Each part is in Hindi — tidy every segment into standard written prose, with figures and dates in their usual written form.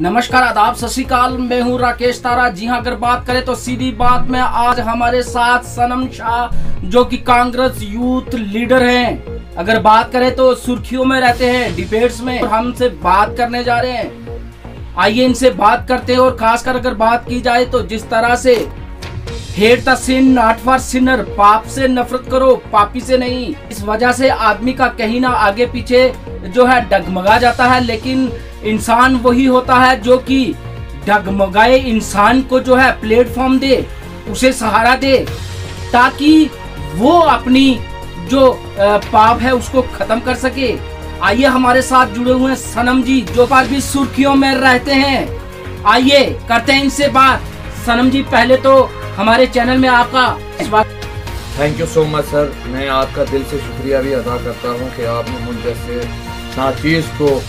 नमस्कार, आदाब, सत श्री अकाल। मैं हूं राकेश तारा। जी हां, अगर बात करें तो सीधी बात में आज हमारे साथ सनम शाह जो कि कांग्रेस यूथ लीडर हैं। अगर बात करें तो सुर्खियों में रहते हैं, डिबेट्स में हमसे बात करने जा रहे हैं। आइए इनसे बात करते हैं। और खासकर अगर बात की जाए तो जिस तरह से hate the sin not for sinner, पाप से नफरत करो, पापी से नहीं। इस वजह से आदमी का कहीं ना आगे पीछे जो है डगमगा जाता है, लेकिन इंसान वही होता है जो कि डगमगाए इंसान को जो है प्लेटफॉर्म दे, उसे सहारा दे, ताकि वो अपनी जो पाप है उसको खत्म कर सके। आइए हमारे साथ जुड़े हुए हैं सनम जी, जो पर भी सुर्खियों में रहते हैं। आइए करते हैं इनसे बात। सनम जी, पहले तो हमारे चैनल में आपका स्वागत। Thank you so much sir. मैं आपका दिल से शुक्रिया भी अदा करता हूँ कि आपने मुझ जैसे नाचीज़ को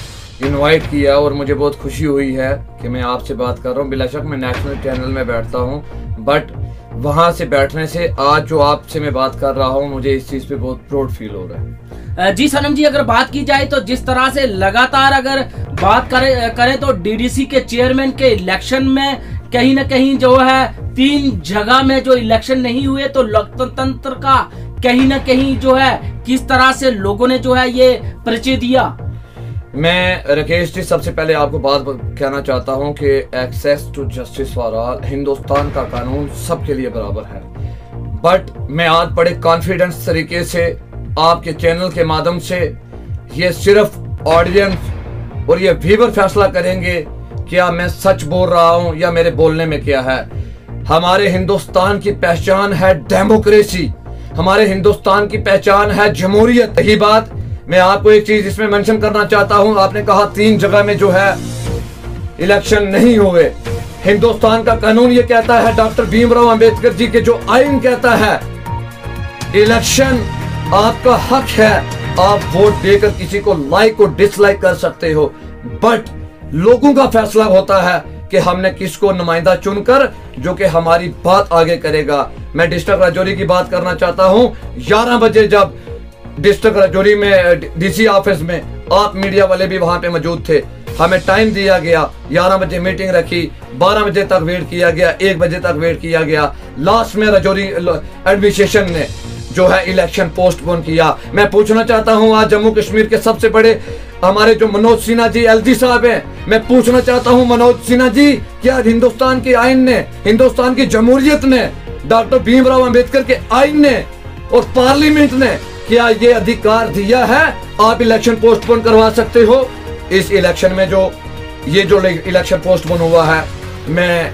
इनवाइट किया और मुझे बहुत खुशी हुई है कि मैं आपसे बात कर रहा हूँ। बेशक मैं नेशनल चैनल में बैठता हूँ, बट वहाँ से बैठने से आज जो आपसे मैं बात कर रहा हूँ, मुझे इस चीज़ पे बहुत प्राउड फील हो रहा है। जी सनम जी, अगर बात की जाए तो जिस तरह से लगातार अगर बात करें तो डीडीसी के चेयरमैन के इलेक्शन में कहीं ना कहीं जो है 3 जगह में जो इलेक्शन नहीं हुए, तो लोकतंत्र का कहीं ना कहीं जो है किस तरह से लोगों ने जो है ये परिचय दिया। मैं राकेश जी सबसे पहले आपको बात कहना चाहता हूं कि access to justice for all, Hindustan का कानून सबके लिए बराबर है। बट मैं आज बड़े कॉन्फिडेंस तरीके से आपके चैनल के माध्यम से ये सिर्फ ऑडियंस और ये व्यूअर फैसला करेंगे क्या मैं सच बोल रहा हूं या मेरे बोलने में क्या है। हमारे हिंदुस्तान की पहचान है डेमोक्रेसी, हमारे हिंदुस्तान की पहचान है जमहूरियत। यही बात मैं आपको एक चीज इसमें मेंशन करना चाहता हूं। आपने कहा 3 जगह में जो है इलेक्शन नहीं हुए। हिंदुस्तान का कानून ये कहता है, डॉक्टर भीमराव अंबेडकर जी के जो आइन कहता है, इलेक्शन आपका हक है। आप वोट देकर किसी को लाइक और डिसलाइक कर सकते हो, बट लोगों का फैसला होता है कि हमने किसको नुमाइंदा चुनकर जो कि हमारी बात आगे करेगा। मैं डिस्ट्रिक्ट राजौरी की बात करना चाहता हूं। 11 बजे जब डिस्ट्रिक्ट राजौरी में डीसी ऑफिस में आप मीडिया वाले भी वहां पे मौजूद थे, हमें टाइम दिया गया, 11 बजे मीटिंग रखी, 12 बजे तक वेट किया गया, 1 बजे तक वेट किया गया। लास्ट में राजौरी एडमिनिस्ट्रेशन ने जो है इलेक्शन पोस्टपोन किया। मैं पूछना चाहता हूं, आज जम्मू कश्मीर के सबसे बड़े हमारे जो मनोज सिन्हा जी एलजी साहब हैं, मैं पूछना चाहता हूं मनोज सिन्हा जी, क्या हिंदुस्तान के आइन ने, हिंदुस्तान की जमहूरियत ने, डॉक्टर भीमराव अंबेडकर के आइन ने और पार्लियामेंट ने क्या ये अधिकार दिया है आप इलेक्शन पोस्टपोन करवा सकते हो? इस इलेक्शन में जो इलेक्शन पोस्टपोन हुआ है, मैं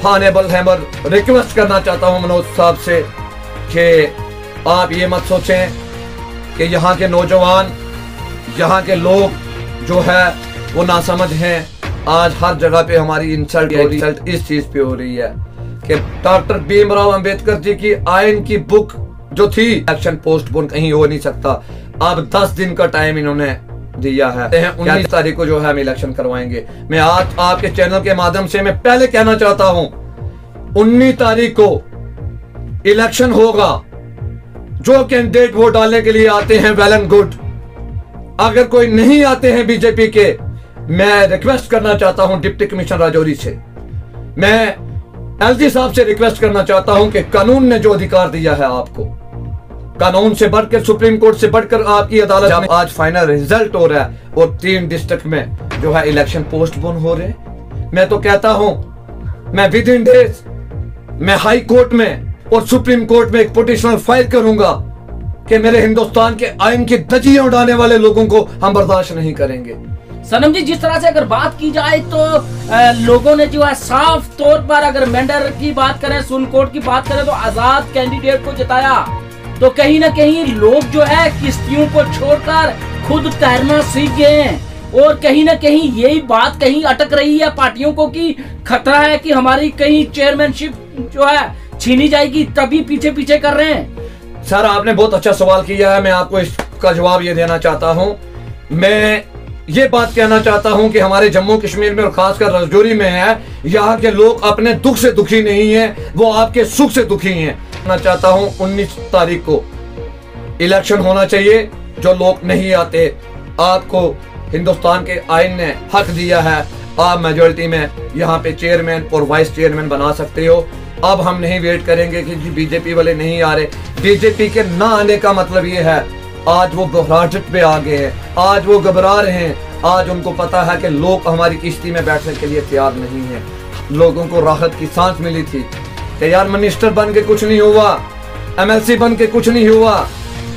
हॉनेबल हैमर रिक्वेस्ट करना चाहता हूं मनोज साहब से कि आप ये मत सोचें कि यहाँ के नौजवान, यहाँ के लोग जो है वो नासमझ हैं। आज हर जगह पे हमारी इंसल्ट इस चीज पे हो रही है कि डॉक्टर भीमराव अंबेडकर जी की आइन की बुक जो थी, इलेक्शन पोस्टपोन कहीं हो नहीं सकता। अब 10 दिन का टाइम इन्होंने दिया है। 19 तारीख को जो है हम इलेक्शन करवाएंगे। मैं आज आपके चैनल के माध्यम से मैं पहले कहना चाहता हूं, 19 तारीख को इलेक्शन होगा। जो कैंडिडेट वोट डालने के लिए आते हैं वेल एंड गुड, अगर कोई नहीं आते हैं बीजेपी के, मैं रिक्वेस्ट करना चाहता हूं डिप्टी कमिश्नर राजौरी से, मैं एलजी साहब से रिक्वेस्ट करना चाहता हूं कि कानून ने जो अधिकार दिया है आपको, कानून से बढ़कर, सुप्रीम कोर्ट से बढ़कर आपकी अदालत में आज फाइनल रिजल्ट हो रहा है और 3 डिस्ट्रिक्ट में जो है इलेक्शन पोस्टपोन हो रहे हैं। मैं तो कहता हूं, मैं विद इन डेज मैं हाई कोर्ट में और सुप्रीम कोर्ट में एक पिटीशन फाइल करूंगा कि मेरे हिंदुस्तान के आइन की धज्जियां उड़ाने वाले लोगों को हम बर्दाश्त नहीं करेंगे। सनम जी, जिस तरह से अगर बात की जाए तो लोगों ने जो है साफ तौर पर, अगर मेंढर की बात करें, सुनकोट की बात करें, तो आजाद कैंडिडेट को जिताया। तो कहीं ना कहीं लोग जो है किश्तियों को छोड़कर खुद तैरना सीख गए हैं। और कहीं ना कहीं यही बात कहीं अटक रही है पार्टियों को कि खतरा है कि हमारी कहीं चेयरमैनशिप जो है छीनी जाएगी, तभी पीछे पीछे कर रहे हैं। सर, आपने बहुत अच्छा सवाल किया है। मैं आपको इसका जवाब ये देना चाहता हूं। मैं ये बात कहना चाहता हूं कि हमारे जम्मू कश्मीर में और खासकर राजौरी में है, यहाँ के लोग अपने दुख से दुखी नहीं हैं, वो आपके सुख से दुखी हैं। मैं चाहता हूं 19 तारीख को इलेक्शन होना चाहिए। जो लोग नहीं आते, आपको हिंदुस्तान के आइन ने हक दिया है, आप मेजोरिटी में यहाँ पे चेयरमैन और वाइस चेयरमैन बना सकते हो। अब हम नहीं वेट करेंगे कि बीजेपी वाले नहीं आ रहे। बीजेपी के ना आने का मतलब ये है आज वो घबराहट पे आ गए हैं, आज वो घबरा रहे हैं, आज उनको पता है कि लोग हमारी किश्ती में बैठने के लिए तैयार नहीं है। लोगों को राहत की सांस मिली थी कि यार मिनिस्टर बन के कुछ नहीं हुआ, एमएलसी बन के कुछ नहीं हुआ,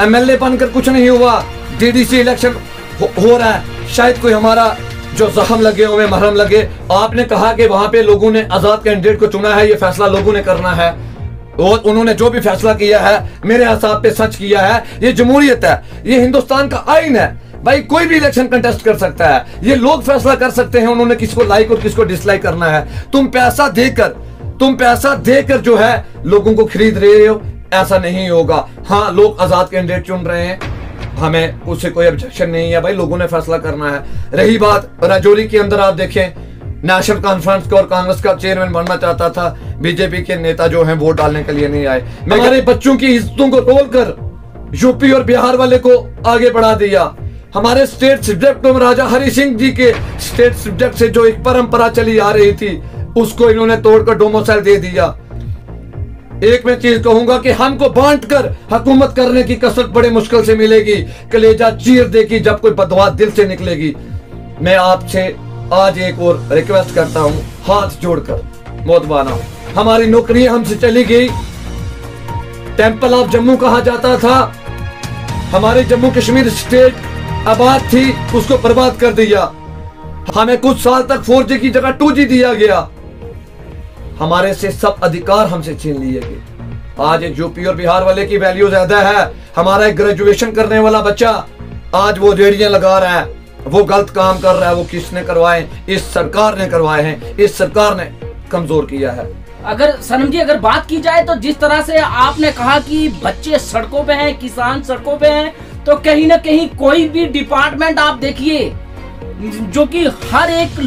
एमएलए बनकर कुछ नहीं हुआ, डीडीसी इलेक्शन हो रहा है, शायद कोई हमारा जो जख्म लगे हुए मरहम लगे। आपने कहा कि वहां पे लोगों ने आजाद कैंडिडेट को चुना है, ये फैसला लोगों ने करना है और उन्होंने जो भी फैसला किया है मेरे हिसाब पे सच किया है। ये जमहूरियत है, ये हिंदुस्तान का आइन है भाई, कोई भी इलेक्शन कंटेस्ट कर सकता है, ये लोग फैसला कर सकते हैं उन्होंने किसको लाइक और किसको डिसलाइक करना है। तुम पैसा देकर जो है लोगों को खरीद रहे हो, ऐसा नहीं होगा। हाँ, लोग आजाद कैंडिडेट चुन रहे हैं, हमें उससे कोई ऑब्जेक्शन नहीं है भाई, लोगों ने फैसला करना है। रही बात राजौरी के अंदर, आप देखें नेशनल कॉन्फ्रेंस का और कांग्रेस का चेयरमैन बनना चाहता था, बीजेपी के नेता जो हैं वोट डालने के लिए नहीं आए। हमारे बच्चों की इज्जतों को तोड़कर यूपी और बिहार वाले को आगे बढ़ा दिया। हमारे स्टेट सब्जेक्ट में राजा हरि सिंह जी के स्टेट सब्जेक्ट से जो एक परंपरा चली आ रही थी उसको इन्होंने तोड़कर डोमिसाइल दे दिया। एक मैं चीज कहूंगा कि हमको बांटकर हुकूमत करने की कसरत बड़े मुश्किल से मिलेगी, कलेजा चीर देगी जब कोई बदवा दिल से निकलेगी। मैं आपसे आज एक और रिक्वेस्ट करता हूं, हाथ जोड़कर मोतबाना, हमारी नौकरी हमसे चली गई, टेंपल ऑफ जम्मू कहा जाता था, हमारे जम्मू कश्मीर स्टेट आबाद थी, उसको बर्बाद कर दिया। हमें कुछ साल तक 4G की जगह 2G दिया गया, हमारे से सब अधिकार हमसे छीन लिए गए। आज एक यूपी और बिहार वाले की वैल्यू ज्यादा है। हमारा एक ग्रेजुएशन करने वाला बच्चा आज वो रेडियां लगा रहा है, वो गलत काम कर रहा है। वो किसने करवाए? इस सरकार ने करवाए हैं, इस सरकार ने कमजोर किया है। अगर सनम जी अगर बात की जाए तो जिस तरह से आपने कहा कि बच्चे सड़कों पे हैं, किसान सड़कों पे हैं, तो कहीं ना कहीं कोई भी डिपार्टमेंट आप देखिए जो कि हर एक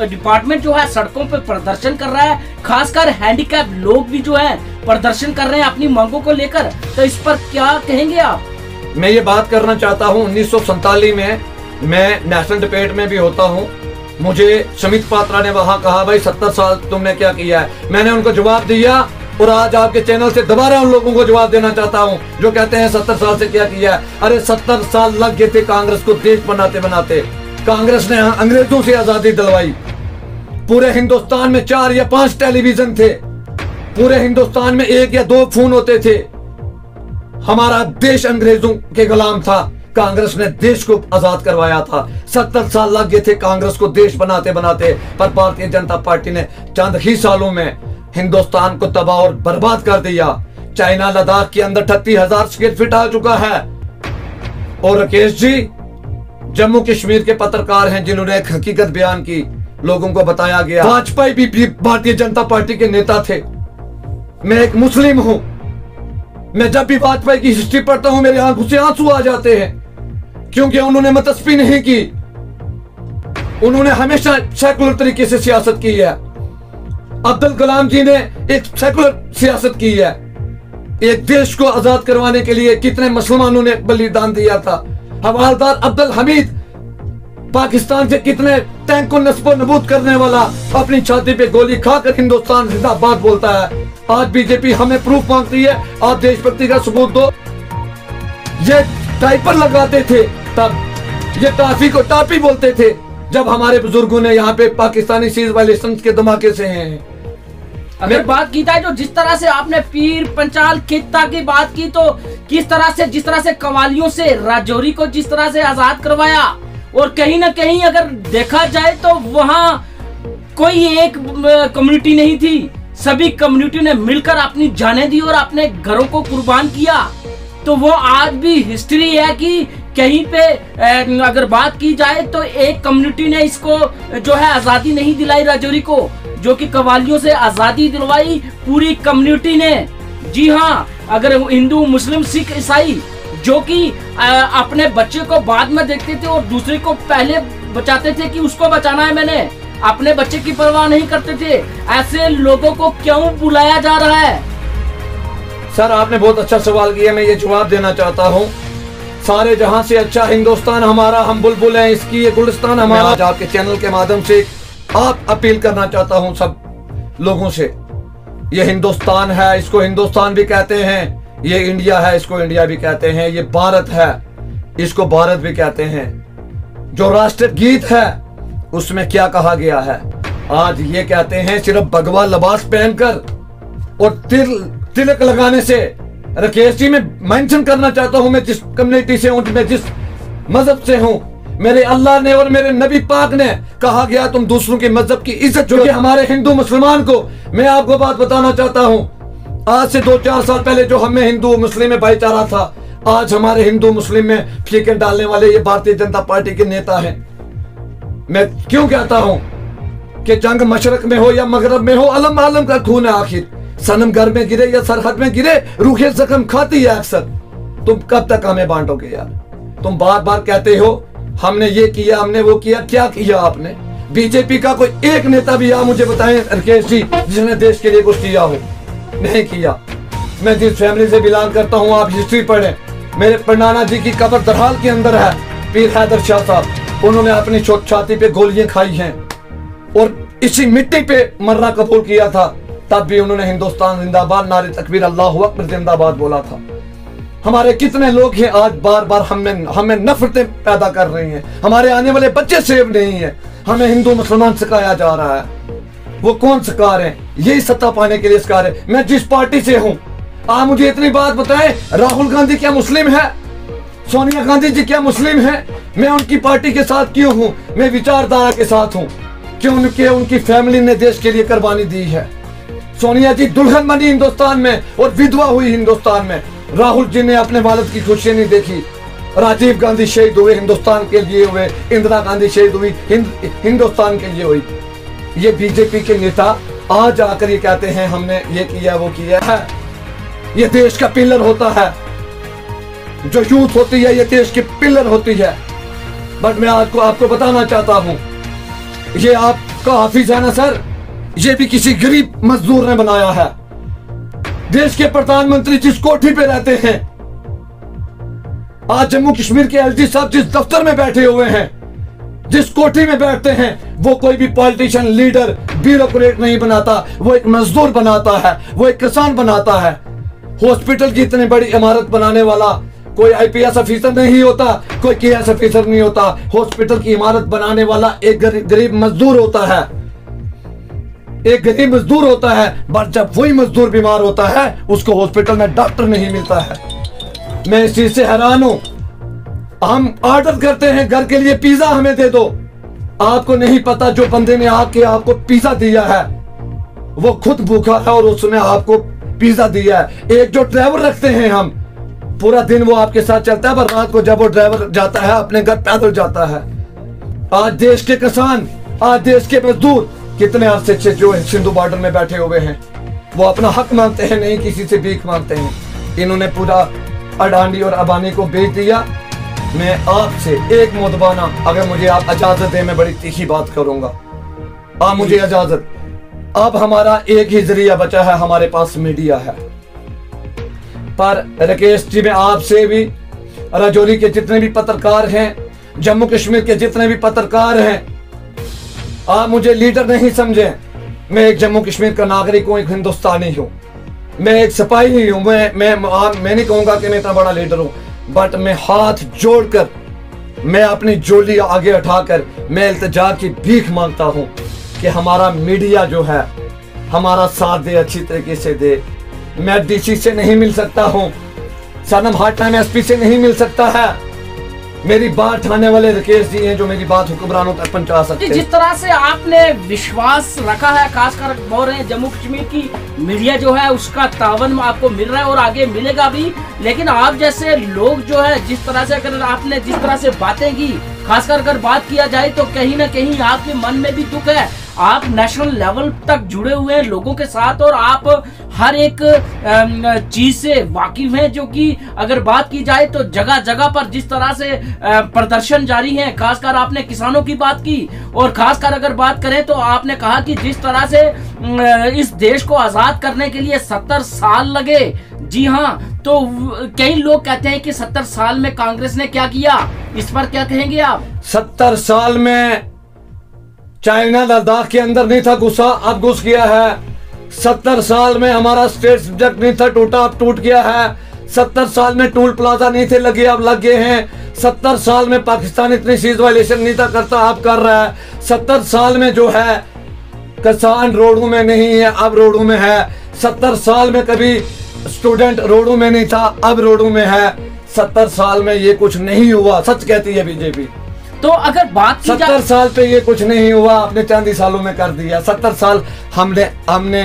डिपार्टमेंट जो है सड़कों पे प्रदर्शन कर रहा है, खासकर हैंडीकैप लोग भी जो है प्रदर्शन कर रहे हैं अपनी मांगों को लेकर। तो इस पर क्या कहेंगे आप? मैं ये बात करना चाहता हूँ, 1947 में मैं नेशनल डिबेट में भी होता हूँ, मुझे समित पात्रा ने वहां कहा भाई 70 साल तुमने क्या किया है। मैंने उनको जवाब दिया और आज आपके चैनल से दोबारा उन लोगों को जवाब देना चाहता हूं जो कहते हैं 70 साल से क्या किया है। अरे 70 साल लग गए थे कांग्रेस को देश बनाते बनाते। कांग्रेस ने अंग्रेजों से आजादी दिलवाई। पूरे हिंदुस्तान में 4 या 5 टेलीविजन थे, पूरे हिंदुस्तान में 1 या 2 फोन होते थे। हमारा देश अंग्रेजों के गुलाम था, कांग्रेस ने देश को आजाद करवाया था। 70 साल लग गए थे कांग्रेस को देश बनाते बनाते, पर भारतीय जनता पार्टी ने चंद ही सालों में हिंदुस्तान को तबाह और बर्बाद कर दिया। चाइना लद्दाख के अंदर 38,000 स्क्वायर फीट आ चुका है। और राकेश जी जम्मू कश्मीर के पत्रकार हैं जिन्होंने एक हकीकत बयान की, लोगों को बताया गया वाजपेयी भी भारतीय जनता पार्टी के नेता थे। मैं एक मुस्लिम हूं, मैं जब भी वाजपेयी की हिस्ट्री पढ़ता हूं मेरे आंखों से आंसू आ जाते हैं, क्योंकि उन्होंने मतस्पी नहीं की, उन्होंने हमेशा सेकुलर तरीके से सियासत की है। अब्दुल कलाम जी ने एक सेकुलर सियासत की है। एक देश को आजाद करवाने के लिए कितने मुसलमानों ने बलिदान दिया था। हवालदार अब्दुल हमीद पाकिस्तान से कितने टैंक को नस्बो नबूद करने वाला अपनी छाती पे गोली खाकर हिंदुस्तान जिंदाबाद बोलता है। आज बीजेपी हमें प्रूफ मांगती है, आप देशभक्ति का सबूत दो। ये डायपर लगाते थे तब, ये टाफी को टापी बोलते थे जब हमारे बुजुर्गों ने यहाँ पे पाकिस्तानी सीज वायलेशन के धमाके से हैं। अगर बात की जाए जो जिस तरह से आपने पीर पंचाल खित्ता की बात की, तो किस तरह से जिस तरह से कवालियों से राजौरी को जिस तरह से आजाद करवाया, और कहीं ना कहीं अगर देखा जाए तो वहाँ कोई एक कम्युनिटी नहीं थी, सभी कम्युनिटी ने मिलकर अपनी जानें दी और अपने घरों को कुर्बान किया। तो वो आज भी हिस्ट्री है कि कहीं पे अगर बात की जाए तो एक कम्युनिटी ने इसको जो है आजादी नहीं दिलाई राजौरी को, जो कि कवालियों से आजादी दिलवाई पूरी कम्युनिटी ने। जी हाँ, अगर हिंदू मुस्लिम सिख ईसाई जो कि अपने बच्चे को बाद में देखते थे और दूसरे को पहले बचाते थे कि उसको बचाना है, मैंने अपने बच्चे की परवाह नहीं करते थे, ऐसे लोगों को क्यों बुलाया जा रहा है? सर आपने बहुत अच्छा सवाल किया, मैं ये जवाब देना चाहता हूँ। सारे जहां से अच्छा हिंदुस्तान हमारा, हम बुलबुल हैं इसकी, ये गुलिस्तान हमारा। आज आपके चैनल के माध्यम से आप अपील करना चाहता हूं सब लोगों से, ये हिंदुस्तान है, इसको हिंदुस्तान भी कहते हैं, ये इंडिया है, इसको इंडिया भी कहते हैं, ये भारत है, इसको भारत भी कहते हैं। जो राष्ट्र गीत है उसमें क्या कहा गया है? आज ये कहते हैं सिर्फ भगवा लिबास पहनकर और तिलक लगाने से। राकेश जी, मैं मेंशन करना चाहता हूं, मैं जिस कम्युनिटी से हूं, मैं जिस मजहब से हूं, मेरे अल्लाह ने और मेरे नबी पाक ने कहा गया तुम दूसरों के मजहब की इज्जत, जो कि हमारे हिंदू मुसलमान को, मैं आपको बात बताना चाहता हूं, आज से 2-4 साल पहले जो हमें हिंदू मुस्लिम में भाईचारा था, आज हमारे हिंदू मुस्लिम में फीके डालने वाले ये भारतीय जनता पार्टी के नेता हैं। मैं क्यों कहता हूं कि जंग मशरक में हो या मगरब में हो, अलम आलम का खून है आखिर। सनम घर में गिरे या सरहद में गिरे, रूखे जख्म खाती है अक्सर। तुम कब तक हमें बांटोगे यार? तुम बार बार कहते हो हमने ये किया, हमने वो किया, क्या किया आपने? बीजेपी का कोई एक नेता भी आप मुझे बताएं राकेश जी जिसने देश के लिए कुछ किया हो? नहीं किया। मैं जिस फैमिली से बिलोंग करता हूँ, आप हिस्ट्री पढ़ें, मेरे परनाना जी की कब्र दरहाल के अंदर है। पीर हैदर शाह साहब, उन्होंने अपनी छाती पे गोलियां खाई हैं और इसी मिट्टी पे मरना कबूल किया था, तब भी उन्होंने हिंदुस्तान जिंदाबाद, नारे तकबीर, अल्लाहू अकबर जिंदाबाद बोला था। हमारे कितने लोग हैं आज बार बार हमें नफरतें पैदा कर रही हैं, हमारे आने वाले बच्चे सेव नहीं है, हमें हिंदू मुसलमान सिखाया जा रहा है। वो कौन सिखा रहे हैं? यही सत्ता पाने के लिए सिखा रहे हैं। मैं जिस पार्टी से हूं, आप मुझे इतनी बात बताएं, राहुल गांधी क्या मुस्लिम है? सोनिया गांधी जी क्या मुस्लिम है? मैं उनकी पार्टी के साथ क्यों हूं? मैं विचारधारा के साथ हूं, क्योंकि उनकी फैमिली ने देश के लिए कुर्बानी दी है। सोनिया जी दुल्हन बनी हिंदुस्तान में और विधवा हुई हिंदुस्तान में। राहुल जी ने अपने वालिद की खुशी नहीं देखी। राजीव गांधी शहीद हुए हिंदुस्तान के लिए हुए, इंदिरा गांधी शहीद हुई हिंदुस्तान के लिए हुई। ये बीजेपी के नेता आज आकर ये कहते हैं हमने ये किया वो किया है। ये देश का पिलर होता है, जो यूथ होती है ये देश की पिलर होती है। बट मैं आपको बताना चाहता हूं, ये आपका हाफिज है ना सर, ये भी किसी गरीब मजदूर ने बनाया है। देश के प्रधानमंत्री जिस कोठी पे रहते हैं, आज जम्मू कश्मीर के एलजी साहब जिस दफ्तर में बैठे हुए हैं, जिस कोठी में बैठते हैं, वो कोई भी पॉलिटिशियन, लीडर, ब्यूरोक्रेट नहीं बनाता, वो एक मजदूर बनाता है, वो एक किसान बनाता है। हॉस्पिटल की इतनी बड़ी इमारत बनाने वाला कोई आईपीएस ऑफिसर नहीं होता, कोई केएस ऑफिसर नहीं होता। हॉस्पिटल की इमारत बनाने वाला एक गरीब मजदूर होता है, एक गरीब मजदूर होता है। बट जब वही मजदूर बीमार होता है, उसको हॉस्पिटल में डॉक्टर नहीं मिलता है। मैं इस चीज से हैरान हूं। हम ऑर्डर करते हैं घर के लिए, पिज्जा हमें दे दो। आपको नहीं पता जो बंदे ने आके आपको पिज्जा दिया है वो खुद भूखा है और उसने आपको पिज्जा दिया है। एक जो ड्राइवर रखते हैं हम, पूरा दिन वो आपके साथ चलता है, पर रात को जब वो ड्राइवर जाता है अपने घर पैदल जाता है। आज देश के किसान, आज देश के मजदूर कितने अरसे से जो सिंधु बॉर्डर में बैठे हुए हैं, वो अपना हक मांगते हैं, नहीं किसी से भीख मांगते हैं। इन्होंने पूरा अडानी और अबानी को बेच दिया। मैं आपसे एक मुदबाना, अगर मुझे आप इजाजत दें, मैं बड़ी तीखी बात करूंगा। आप मुझे इजाजत। अब हमारा एक ही जरिया बचा है, हमारे पास मीडिया है। पर राकेश जी, मैं आपसे भी, राजौरी के जितने भी पत्रकार हैं, जम्मू कश्मीर के जितने भी पत्रकार हैं, आप मुझे लीडर नहीं समझें। मैं एक जम्मू कश्मीर का नागरिक हूं, एक हिंदुस्तानी हूं, मैं एक सिपाही हूं। मैं नहीं कहूंगा कि मैं इतना बड़ा लीडर हूं, बट मैं हाथ जोड़कर, मैं अपनी झोली आगे उठाकर मैं इल्तिजा की भीख मांगता हूं कि हमारा मीडिया जो है हमारा साथ दे, अच्छी तरीके से दे। मैं डीसी से नहीं मिल सकता हूं, सनम हार्ट टाइम एसपी से नहीं मिल सकता है। मेरी बात उठाने वाले राकेश जी हैं जो मेरी बात हुक्मरानों तक पहुंचा सकते हैं। जिस तरह से आपने विश्वास रखा है, खासकर बोल रहे हैं जम्मू कश्मीर की मीडिया जो है उसका तावन आपको मिल रहा है और आगे मिलेगा भी। लेकिन आप जैसे लोग जो है, जिस तरह से अगर आपने जिस तरह से बातें की, खासकर अगर बात किया जाए तो कहीं ना कहीं आपके मन में भी दुख है। आप नेशनल लेवल तक जुड़े हुए हैं लोगों के साथ और आप हर एक चीज से वाकिफ हैं, जो कि अगर बात की जाए तो जगह जगह पर जिस तरह से प्रदर्शन जारी है, खासकर आपने किसानों की बात की। और खासकर अगर बात करें तो आपने कहा कि जिस तरह से इस देश को आजाद करने के लिए 70 साल लगे, जी हाँ, तो कई लोग कहते हैं कि 70 साल में कांग्रेस ने क्या किया, इस पर क्या कहेंगे आप? 70 साल में चाइना लद्दाख के अंदर नहीं था घुसा, अब घुस गया है। 70 साल में हमारा स्टेट सब्जेक्ट नहीं था टूटा, अब टूट गया है। 70 साल में टूल प्लाजा नहीं थे लगे, अब लग गए हैं। 70 साल में पाकिस्तान इतनी सीज वायलेशन नहीं था करता, अब कर रहा है। 70 साल में जो है किसान रोडों में नहीं है, अब रोडों में है। 70 साल में कभी स्टूडेंट रोडों में नहीं था, अब रोडों में है। 70 साल में ये कुछ नहीं हुआ, सच कहती है बीजेपी। तो अगर बात की 70 साल पे ये कुछ नहीं हुआ, आपने चांदी सालों में कर दिया। 70 साल हमने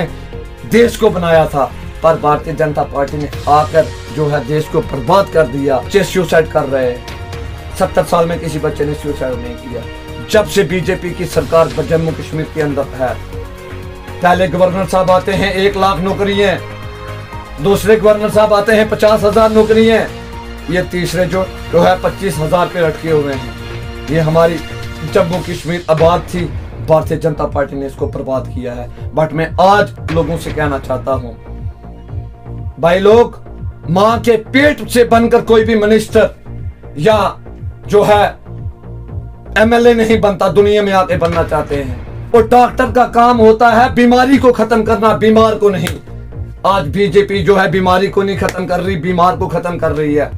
देश को बनाया था, पर भारतीय जनता पार्टी ने आकर जो है देश को बर्बाद कर दिया। बच्चे सुसाइड कर रहे हैं, 70 साल में किसी बच्चे ने सुसाइड नहीं किया। जब से बीजेपी की सरकार जम्मू कश्मीर के अंदर है, पहले गवर्नर साहब आते हैं 1 लाख नौकरी है, दूसरे गवर्नर साहब आते हैं 50,000 नौकरी है, ये तीसरे जो है 25,000 पे लटके हुए हैं। ये हमारी जम्मू कश्मीर आबाद थी, भारतीय जनता पार्टी ने इसको बर्बाद किया है। बट मैं आज लोगों से कहना चाहता हूं, भाई लोग, मां के पेट से बनकर कोई भी मिनिस्टर या जो है एमएलए नहीं बनता, दुनिया में आके बनना चाहते हैं। और डॉक्टर का काम होता है बीमारी को खत्म करना, बीमार को नहीं। आज बीजेपी जो है बीमारी को नहीं खत्म कर रही, बीमार को खत्म कर रही है।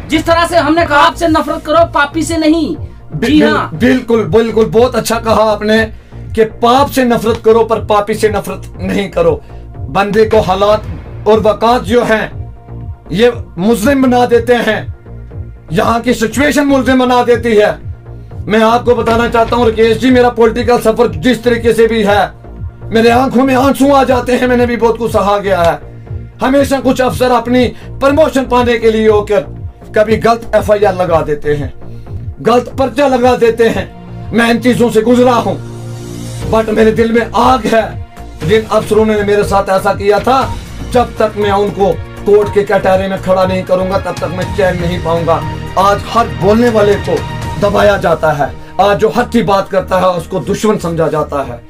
जिस तरह से हमने कहा आपसे नफरत करो, पापी से नहीं। जी हाँ, बिल्कुल बिल्कुल, बहुत अच्छा कहा आपने कि पाप से नफरत करो पर पापी से नफरत नहीं करो। बंदे को हालात और वकात जो हैं ये मुस्लिम बना देते हैं, यहाँ की सिचुएशन मुस्लिम बना देती है। मैं आपको बताना चाहता हूँ राकेश जी, मेरा पॉलिटिकल सफर जिस तरीके से भी है, मेरे आंखों में आंसू आ जाते हैं। मैंने भी बहुत कुछ सहा गया है। हमेशा कुछ अफसर अपनी प्रमोशन पाने के लिए होकर कभी गलत FIR लगा देते हैं, गलत पर्चा लगा देते हैं। मैं इन चीजों से गुजरा हूं, बट मेरे दिल में आग है। जिन अफसरों ने मेरे साथ ऐसा किया था, जब तक मैं उनको कोर्ट के कटहरे में खड़ा नहीं करूंगा तब तक मैं चैन नहीं पाऊंगा। आज हर बोलने वाले को दबाया जाता है, आज जो हट्टी बात करता है उसको दुश्मन समझा जाता है।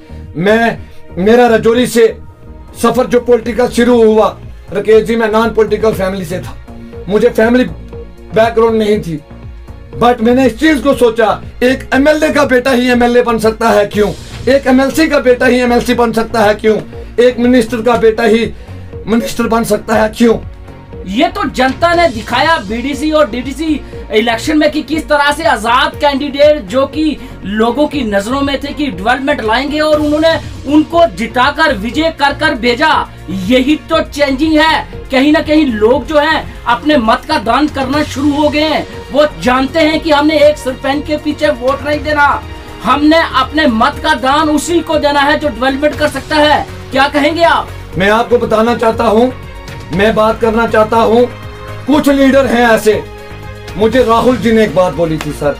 मेरा रजौरी से सफर जो पॉलिटिकल शुरू हुआ राकेश जी, मैं नॉन पॉलिटिकल फैमिली से था, मुझे फैमिली बैकग्राउंड नहीं थी, बट मैंने इस चीज को सोचा, एक MLA का बेटा ही MLA बन सकता है क्यों, एक MLC का बेटा ही MLC बन सकता है क्यों, एक मिनिस्टर का बेटा ही मिनिस्टर बन सकता है क्यों। ये तो जनता ने दिखाया BDC और DDC इलेक्शन में कि किस तरह से आजाद कैंडिडेट जो कि लोगों की नजरों में थे कि डेवलपमेंट लाएंगे, और उन्होंने उनको जिताकर विजय कर कर भेजा। यही तो चेंजिंग है। कहीं ना कहीं लोग जो हैं अपने मत का दान करना शुरू हो गए हैं। वो जानते हैं कि हमने एक सरपंच के पीछे वोट नहीं देना, हमने अपने मत का दान उसी को देना है जो डेवलपमेंट कर सकता है। क्या कहेंगे आप? मैं आपको बताना चाहता हूँ, मैं बात करना चाहता हूँ, कुछ लीडर हैं ऐसे। मुझे राहुल जी ने एक बात बोली थी सर,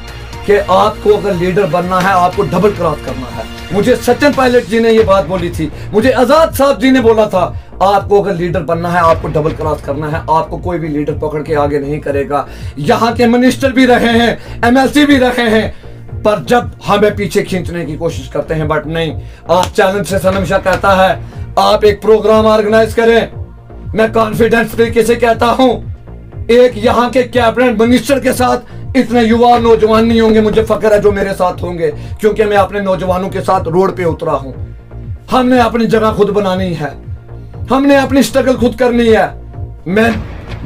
कि आपको अगर लीडर बनना है आपको डबल क्रॉस करना है। मुझे सचिन पायलट जी ने ये बात बोली थी, मुझे आजाद साहब जी ने बोला था, आपको अगर लीडर बनना है आपको डबल क्रॉस करना है, आपको कोई भी लीडर पकड़ के आगे नहीं करेगा। यहाँ के मिनिस्टर भी रहे हैं, MLC भी रहे हैं, पर जब हमें पीछे खींचने की कोशिश करते हैं, बट नहीं। आज चैलेंज से सनम शाह कहता है आप एक प्रोग्राम ऑर्गेनाइज करें। मैं कॉन्फिडेंस तरीके से कहता हूं, एक यहाँ के कैबिनेट मिनिस्टर के साथ इतने युवा नौजवान नहीं होंगे, मुझे फक्र है, जो मेरे साथ होंगे, क्योंकि मैं अपने नौजवानों के साथ रोड पे उतरा हूं। हमने अपनी जगह खुद बनानी है, हमने अपनी स्ट्रगल खुद करनी है। मैं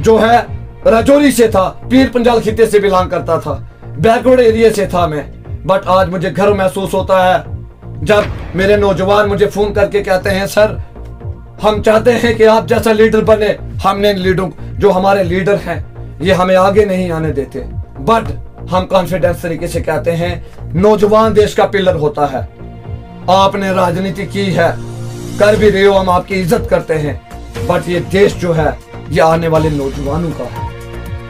जो है राजौरी से था, पीर पंजाल खिते से बिलोंग करता था, बैकवर्ड एरिया से था मैं, बट आज मुझे गर्व महसूस होता है जब मेरे नौजवान मुझे फोन करके कहते हैं सर हम चाहते हैं कि आप जैसा लीडर बने। हमने लीडर जो हमारे लीडर हैं ये हमें आगे नहीं आने देते, बट हम कॉन्फिडेंस तरीके से कहते हैं नौजवान देश का पिलर होता है। आपने राजनीति की है, कर भी रहे हो, हम आपकी इज्जत करते हैं, बट ये देश जो है ये आने वाले नौजवानों का है।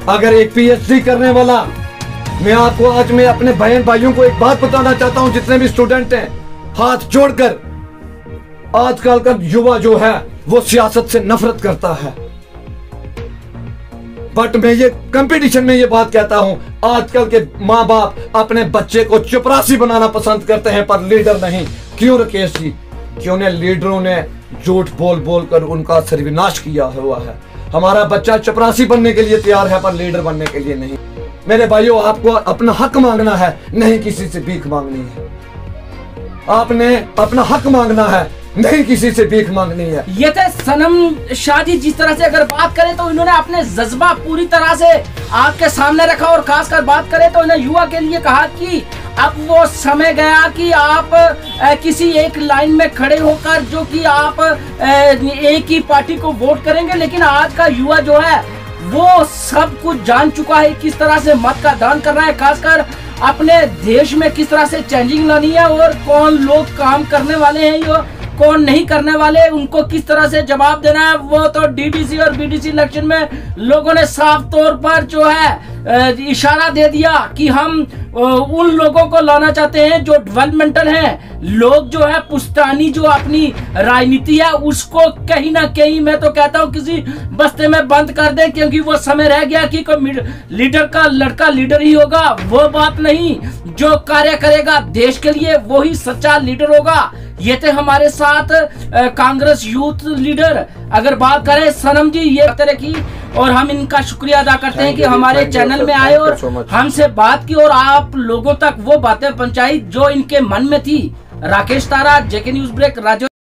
अगर एक PhD करने वाला, मैं आपको आज मैं अपने बहन भाइयों को एक बात बताना चाहता हूं, जितने भी स्टूडेंट हैं हाथ जोड़कर, आजकल का युवा जो है वो सियासत से नफरत करता है, बट मैं ये कंपटीशन में ये बात कहता हूं, आजकल के माँ बाप अपने बच्चे को चपरासी बनाना पसंद करते हैं पर लीडर नहीं। क्यों राकेश जी? क्यों ने लीडरों ने झूठ बोल बोल कर उनका सर्वनाश किया हुआ है। हमारा बच्चा चपरासी बनने के लिए तैयार है पर लीडर बनने के लिए नहीं। मेरे भाइयों, आपको अपना हक मांगना है, नहीं किसी से भीख मांगनी है। आपने अपना हक मांगना है, नहीं किसी से भीख मांगनी है। ये थे सनम शाह जी। जिस तरह से अगर बात करें तो इन्होंने अपने जज्बा पूरी तरह से आपके सामने रखा, और खासकर बात करें तो इन्हें युवा के लिए कहा कि अब वो समय गया कि आप किसी एक लाइन में खड़े होकर जो कि आप एक ही पार्टी को वोट करेंगे, लेकिन आज का युवा जो है वो सब कुछ जान चुका है, किस तरह से मत का दान करना है, खासकर अपने देश में किस तरह से चेंजिंग लानी है, और कौन लोग काम करने वाले हैं, ये कौन नहीं करने वाले, उनको किस तरह से जवाब देना है। वो तो डीडीसी और बीडीसी इलेक्शन में लोगों ने साफ तौर पर जो है इशारा दे दिया कि हम उन लोगों को लाना चाहते हैं जो डेवलपमेंटल हैं। लोग जो है पुश्तानी जो अपनी राजनीति है उसको कहीं ना कहीं, मैं तो कहता हूं, किसी बस्ते में बंद कर दे, क्योंकि वो समय रह गया कि कोई लीडर का लड़का लीडर ही होगा। वो बात नहीं, जो कार्य करेगा देश के लिए वो ही सच्चा लीडर होगा। ये थे हमारे साथ कांग्रेस यूथ लीडर। अगर बात करें सनम जी, ये तरह की, और हम इनका शुक्रिया अदा करते हैं कि हमारे चैनल में आए और हमसे बात की और आप लोगों तक वो बातें पहुंचाई जो इनके मन में थी। राकेश तारा, जेके न्यूज ब्रेक, राजौरी।